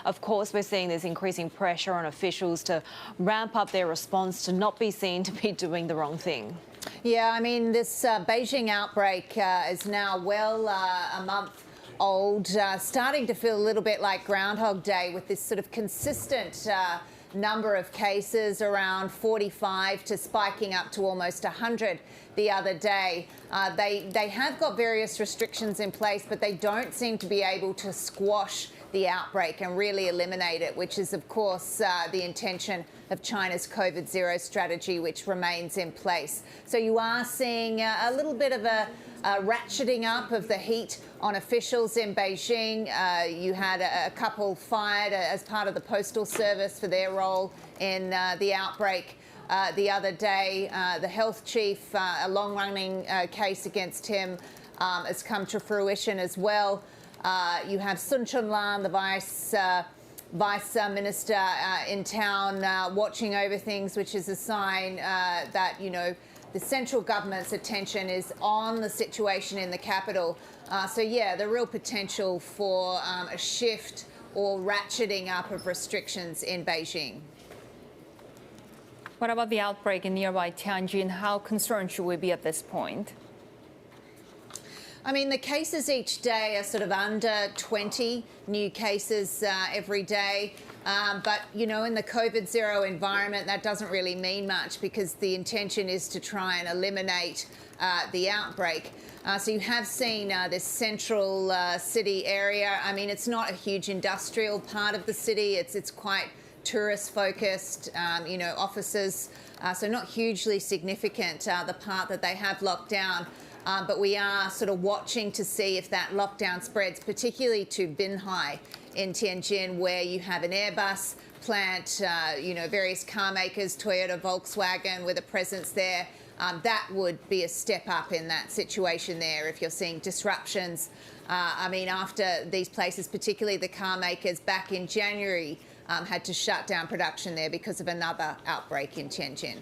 of course, we're seeing this increasing pressure on officials to ramp up their response to not be seen to be doing the wrong thing. Yeah, I mean, this Beijing outbreak is now well a month old, starting to feel a little bit like Groundhog Day with this sort of consistent number of cases, around 45 to spiking up to almost 100 the other day. They have got various restrictions in place, but they don't seem to be able to squash the outbreak and really eliminate it, which is, of course, the intention of China's COVID-0 strategy, which remains in place. So you are seeing a little bit of a ratcheting up of the heat on officials in Beijing. You had a couple fired as part of the postal service for their role in the outbreak the other day. The health chief, a long-running case against him has come to fruition as well. You have Sun Chunlan, the vice minister in town, watching over things, which is a sign that, you know, the central government's attention is on the situation in the capital. So, yeah, the real potential for a shift or ratcheting up of restrictions in Beijing. What about the outbreak in nearby Tianjin? How concerned should we be at this point? I mean, the cases each day are sort of under 20 new cases every day. But, you know, in the COVID-0 environment, that doesn't really mean much because the intention is to try and eliminate the outbreak. So you have seen this central city area. I mean, it's not a huge industrial part of the city. It's quite tourist focused, you know, offices. So not hugely significant, the part that they have locked down. But we are sort of watching to see if that lockdown spreads, particularly to Binhai in Tianjin, where you have an Airbus plant, you know, various car makers, Toyota, Volkswagen, with a presence there. That would be a step up in that situation there if you're seeing disruptions. I mean, after these places, particularly the car makers, back in January, had to shut down production there because of another outbreak in Tianjin.